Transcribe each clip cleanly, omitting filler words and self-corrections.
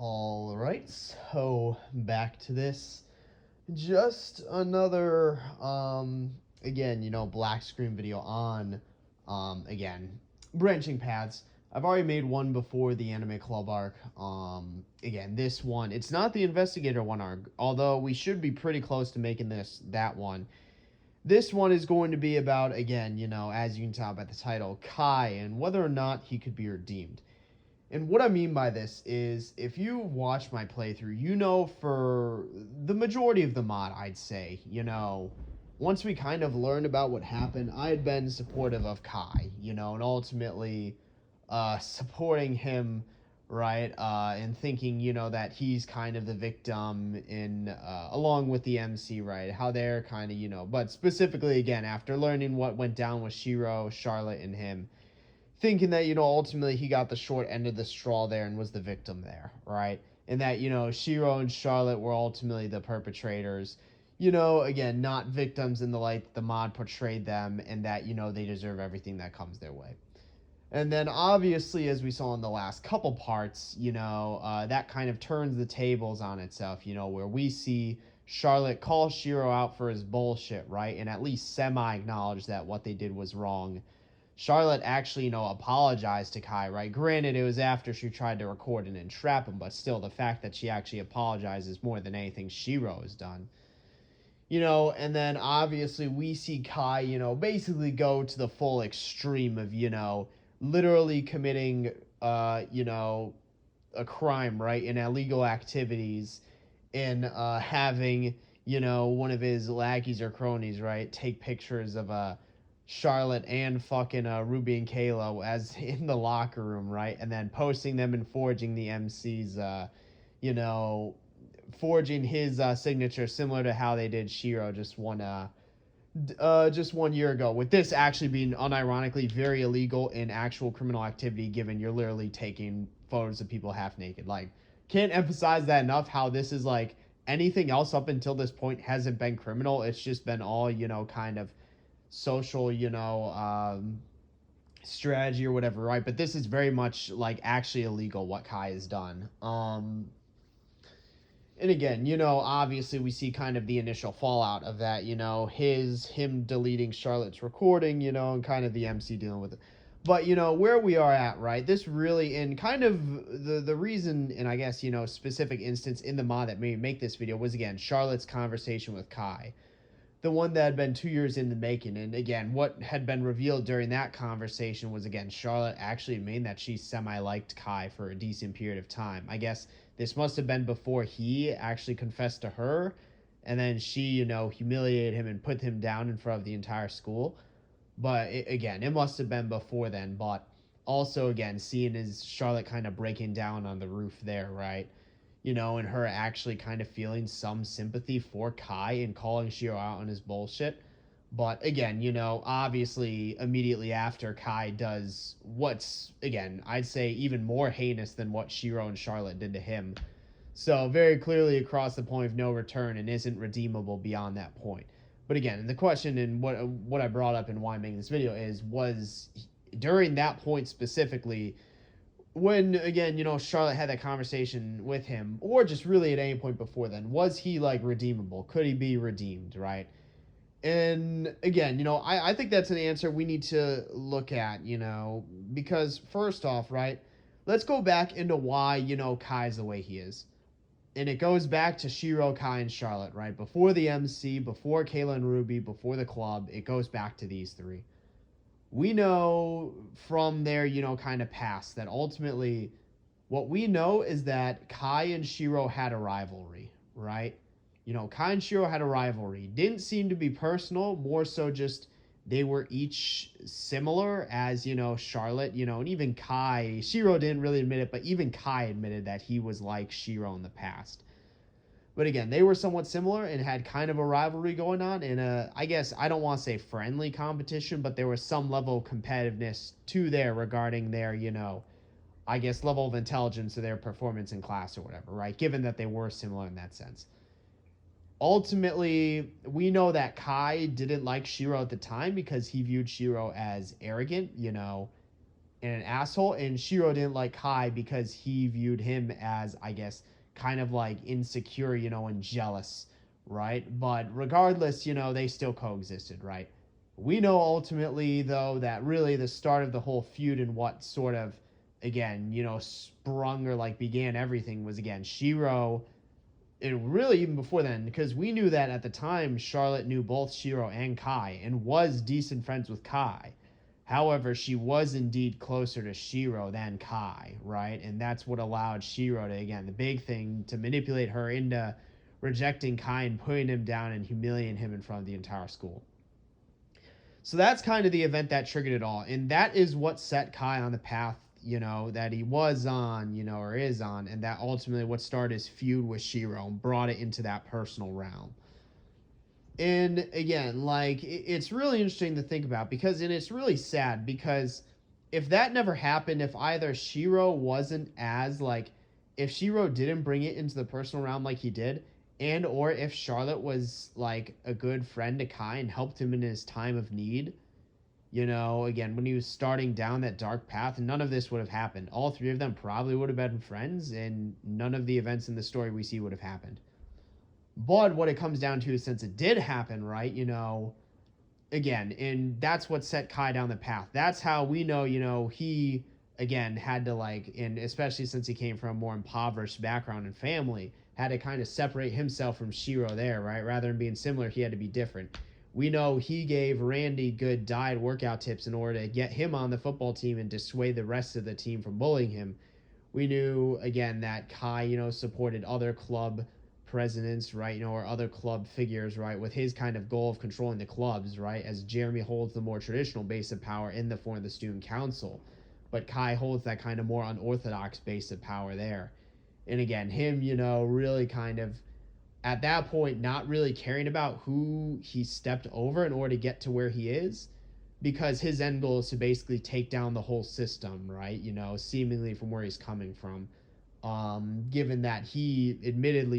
All right, so back to this. Just another, again, black screen video on, again, branching paths. I've already made one before the Anime Club arc. Again, this one, it's not the Investigator one arc, although we should be pretty close to making that one. This one is going to be about, again, as you can tell by the title, Kai and whether or not he could be redeemed. And what I mean by this is if you watch my playthrough, for the majority of the mod, I'd say, once we kind of learned about what happened, I had been supportive of Kai, and ultimately supporting him, right, and thinking, that he's kind of the victim in, along with the MC, right, how they're kind of, but specifically, again, after learning what went down with Shiro, Charlotte, and him, thinking that ultimately he got the short end of the straw there and was the victim there, right? And that Shiro and Charlotte were ultimately the perpetrators. Again, not victims in the light that the mod portrayed them, and that they deserve everything that comes their way. And then obviously, as we saw in the last couple parts, that kind of turns the tables on itself. Where we see Charlotte call Shiro out for his bullshit, right, and at least semi acknowledge that what they did was wrong. Charlotte actually, apologized to Kai, right? Granted, it was after she tried to record and entrap him, but still, the fact that she actually apologizes more than anything Shiro has done. And then obviously we see Kai, basically go to the full extreme of, literally committing, a crime, right? In illegal activities and having, one of his lackeys or cronies, right, take pictures of Charlotte and fucking Ruby and Kayla as in the locker room, right? And then posting them and forging the MC's, you know, forging his signature similar to how they did Shiro just 1 year ago. With this actually being unironically very illegal in actual criminal activity, given you're literally taking photos of people half naked. Like, can't emphasize that enough. How this is like anything else up until this point hasn't been criminal. It's just been all kind of social, strategy or whatever, right? But this is very much like actually illegal what Kai has done. And again, obviously we see kind of the initial fallout of that, him deleting Charlotte's recording, and kind of the MC dealing with it. But where we are at, right? This really, in kind of the reason, and I guess specific instance in the mod that made me make this video was, again, Charlotte's conversation with Kai, the one that had been 2 years in the making. And again, what had been revealed during that conversation was, again, Charlotte actually admitting that she semi-liked Kai for a decent period of time. I guess this must have been before he actually confessed to her, and then she, humiliated him and put him down in front of the entire school. But again, it must have been before then. But also, again, seeing as Charlotte kind of breaking down on the roof there, right? And her actually kind of feeling some sympathy for Kai and calling Shiro out on his bullshit. But again, obviously immediately after, Kai does what's, again, I'd say even more heinous than what Shiro and Charlotte did to him. So very clearly across the point of no return and isn't redeemable beyond that point. But again, the question and what I brought up and why I'm making this video was during that point specifically, when, again, Charlotte had that conversation with him, or just really at any point before then, was he like redeemable? Could he be redeemed, right? And again, I think that's an answer we need to look at, because first off, right, let's go back into why, Kai's the way he is. And it goes back to Shiro, Kai, and Charlotte, right? Before the MC, before Kayla and Ruby, before the club, it goes back to these three. We know from their, kind of past that ultimately what we know is that Kai and Shiro had a rivalry, right? Kai and Shiro had a rivalry. Didn't seem to be personal, more so just they were each similar as, Charlotte, and even Kai, Shiro didn't really admit it, but even Kai admitted that he was like Shiro in the past. But again, they were somewhat similar and had kind of a rivalry going on in I guess, I don't want to say friendly competition, but there was some level of competitiveness to there regarding their, I guess, level of intelligence or their performance in class or whatever, right? Given that they were similar in that sense. Ultimately, we know that Kai didn't like Shiro at the time because he viewed Shiro as arrogant, and an asshole, and Shiro didn't like Kai because he viewed him as, I guess, kind of like insecure, and jealous, right? But regardless, they still coexisted, right? We know ultimately, though, that really the start of the whole feud and what sort of, again, sprung or like began everything was, again, Shiro. And really, even before then, because we knew that at the time, Charlotte knew both Shiro and Kai and was decent friends with Kai. However, she was indeed closer to Shiro than Kai, right? And that's what allowed Shiro to, again, the big thing, to manipulate her into rejecting Kai and putting him down and humiliating him in front of the entire school. So that's kind of the event that triggered it all. And that is what set Kai on the path, that he was on, or is on. And that ultimately what started his feud with Shiro and brought it into that personal realm. And again, like, it's really interesting to think about because, and it's really sad because if that never happened, if either Shiro wasn't as, like, if Shiro didn't bring it into the personal realm like he did, and or if Charlotte was like a good friend to Kai and helped him in his time of need, again, when he was starting down that dark path, none of this would have happened. All three of them probably would have been friends, and none of the events in the story we see would have happened. But what it comes down to is, since it did happen, right, again, and that's what set Kai down the path. That's how we know, he, again, had to, like, and especially since he came from a more impoverished background and family, had to kind of separate himself from Shiro there, right? Rather than being similar, he had to be different. We know he gave Randy good diet workout tips in order to get him on the football team and dissuade the rest of the team from bullying him. We knew, again, that Kai, supported other club presidents, right, or other club figures, right, with his kind of goal of controlling the clubs, right, as Jeremy holds the more traditional base of power in the form of the student council. But Kai holds that kind of more unorthodox base of power there. And again, him, really kind of at that point not really caring about who he stepped over in order to get to where he is, because his end goal is to basically take down the whole system, right? Seemingly from where he's coming from. Given that he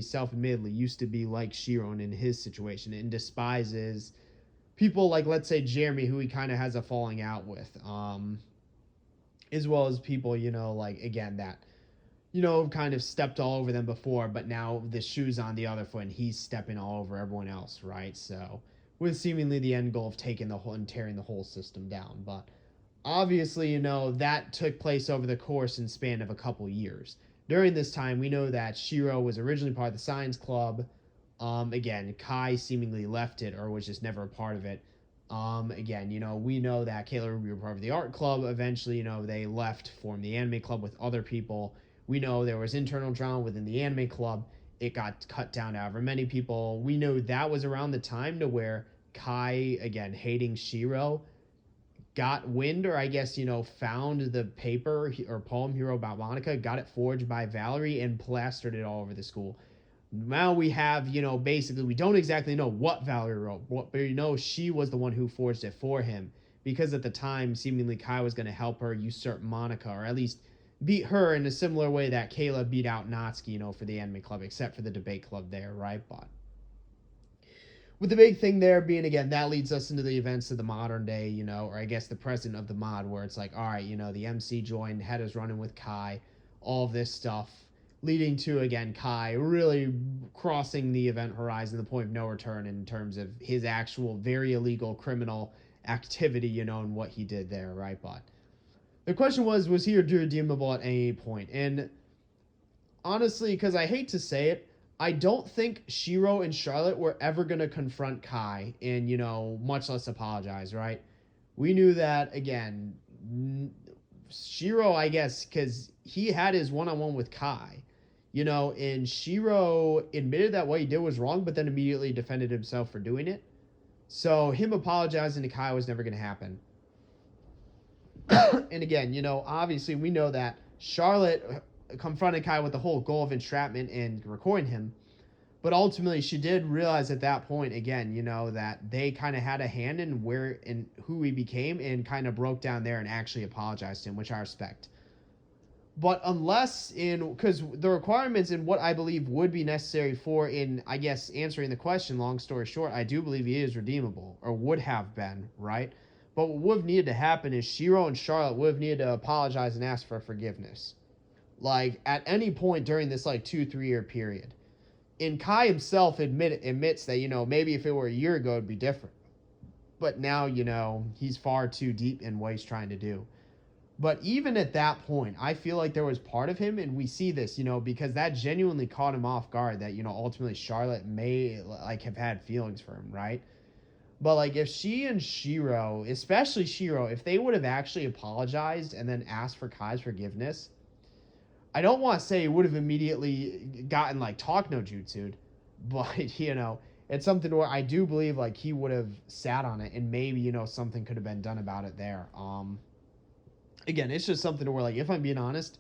self-admittedly used to be like Shiro in his situation and despises people like, let's say, Jeremy, who he kind of has a falling out with, as well as people, like, again, that kind of stepped all over them before, but now the shoe's on the other foot and he's stepping all over everyone else, right? So, with seemingly the end goal of taking the whole and tearing the whole system down. But obviously, that took place over the course and span of a couple years. During this time, we know that Shiro was originally part of the science club. Again, Kai seemingly left it or was just never a part of it. Again, we know that Kayla Ruby were part of the art club. Eventually, they left, formed the anime club with other people. We know there was internal drama within the anime club. It got cut down to however many people. We know that was around the time to where Kai, again, hating Shiro, got wind, or I guess, found the paper or poem Hero about Monica, got it forged by Valerie, and plastered it all over the school. Now we have, basically, we don't exactly know what Valerie wrote, but she was the one who forged it for him. Because at the time, seemingly Kai was going to help her usurp Monica, or at least beat her in a similar way that Kayla beat out Natsuki, for the anime club, except for the debate club there, right? But with the big thing there being, again, that leads us into the events of the modern day, or I guess the present of the mod, where it's like, all right, the MC joined, head is running with Kai, all of this stuff, leading to, again, Kai really crossing the event horizon, the point of no return in terms of his actual very illegal criminal activity, and what he did there, right? But the question was he redeemable at any point? And honestly, because I hate to say it, I don't think Shiro and Charlotte were ever going to confront Kai and, much less apologize, right? We knew that, again, Shiro, I guess, because he had his one-on-one with Kai, and Shiro admitted that what he did was wrong, but then immediately defended himself for doing it. So him apologizing to Kai was never going to happen. And again, obviously we know that Charlotte confronted Kai with the whole goal of entrapment and recording him, but ultimately she did realize at that point, again, that they kind of had a hand in where and who he became, and kind of broke down there and actually apologized to him, which I respect. But unless because the requirements and what I believe would be necessary for, in, I guess, answering the question, long story short, I do believe he is redeemable, or would have been, right? But what would have needed to happen is Shiro and Charlotte would have needed to apologize and ask for forgiveness. Like, at any point during this, like, 2-3 year period. And Kai himself admits that, maybe if it were a year ago, it'd be different. But now, he's far too deep in what he's trying to do. But even at that point, I feel like there was part of him, and we see this, because that genuinely caught him off guard that, ultimately Charlotte may, like, have had feelings for him, right? But, like, if she and Shiro, especially Shiro, if they would have actually apologized and then asked for Kai's forgiveness, I don't want to say he would have immediately gotten, like, talk no jutsu'd, but, it's something where I do believe, like, he would have sat on it, and maybe, something could have been done about it there. Again, it's just something where, like, if I'm being honest,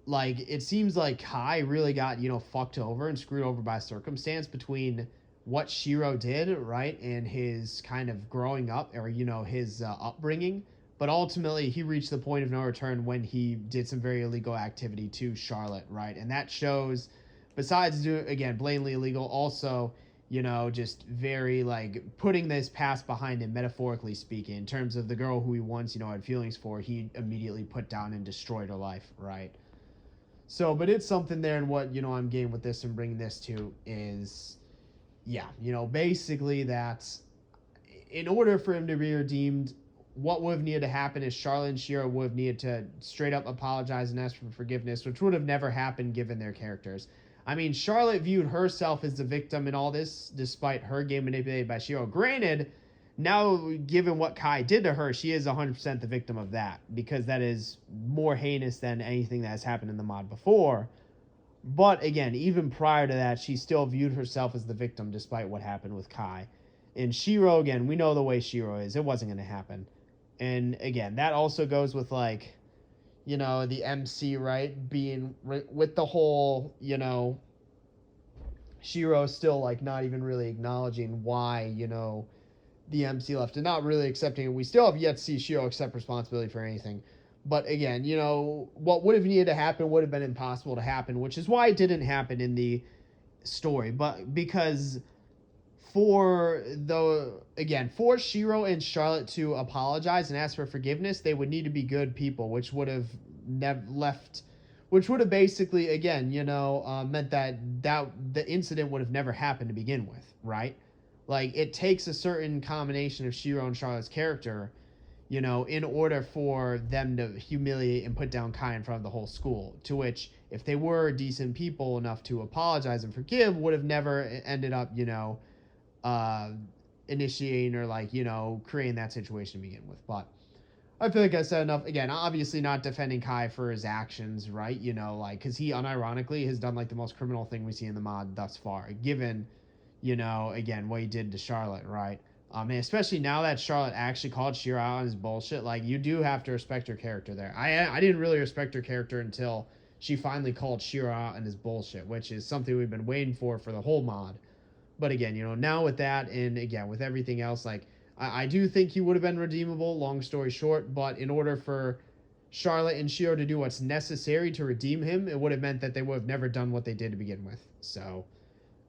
like, it seems like Kai really got, fucked over and screwed over by circumstance between what Shiro did, right, and his kind of growing up, or, his upbringing. But ultimately, he reached the point of no return when he did some very illegal activity to Charlotte, right? And that shows, besides doing, again, blatantly illegal, also, just very, like, putting this past behind him, metaphorically speaking, in terms of the girl who he once, had feelings for, he immediately put down and destroyed her life, right? So, but it's something there, and what, I'm getting with this and bringing this to is, yeah, basically that in order for him to be redeemed, what would have needed to happen is Charlotte and Shiro would have needed to straight up apologize and ask for forgiveness, which would have never happened given their characters. I mean, Charlotte viewed herself as the victim in all this, despite her getting manipulated by Shiro. Granted, now given what Kai did to her, she is 100% the victim of that, because that is more heinous than anything that has happened in the mod before. But again, even prior to that, she still viewed herself as the victim despite what happened with Kai. And Shiro, again, we know the way Shiro is. It wasn't going to happen. And again, that also goes with, like, the MC, right, being with the whole, Shiro still, like, not even really acknowledging why, the MC left and not really accepting it. We still have yet to see Shiro accept responsibility for anything. But again, what would have needed to happen would have been impossible to happen, which is why it didn't happen in the story. But because for Shiro and Charlotte to apologize and ask for forgiveness, they would need to be good people, which would have which would have basically, again, meant that the incident would have never happened to begin with, right? Like, it takes a certain combination of Shiro and Charlotte's character, in order for them to humiliate and put down Kai in front of the whole school, to which, if they were decent people enough to apologize and forgive, would have never ended up, initiating or, like, creating that situation to begin with. But I feel like I said enough. Again, obviously not defending Kai for his actions, right? Like, because he unironically has done, like, the most criminal thing we see in the mod thus far, given, again, what he did to Charlotte, right? And especially now that Charlotte actually called Shiro out on his bullshit, like, you do have to respect her character there. I didn't really respect her character until she finally called Shiro out on his bullshit, which is something we've been waiting for the whole mod. But again, now with that, and again, with everything else, like, I do think he would have been redeemable, long story short, but in order for Charlotte and Shiro to do what's necessary to redeem him, it would have meant that they would have never done what they did to begin with. So,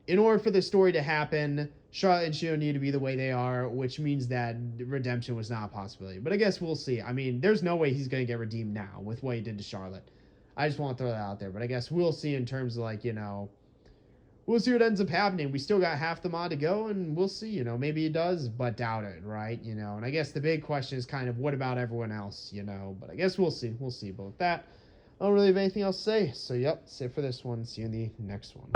in order for the story to happen, Charlotte and Shiro need to be the way they are, which means that redemption was not a possibility. But I guess we'll see. I mean, there's no way he's going to get redeemed now with what he did to Charlotte. I just want to throw that out there. But I guess we'll see in terms of, like, we'll see what ends up happening. We still got half the mod to go, and we'll see, maybe he does, but doubt it, right? And I guess the big question is kind of, what about everyone else, but I guess we'll see. But with that, I don't really have anything else to say. So, yep, that's it for this one. See you in the next one.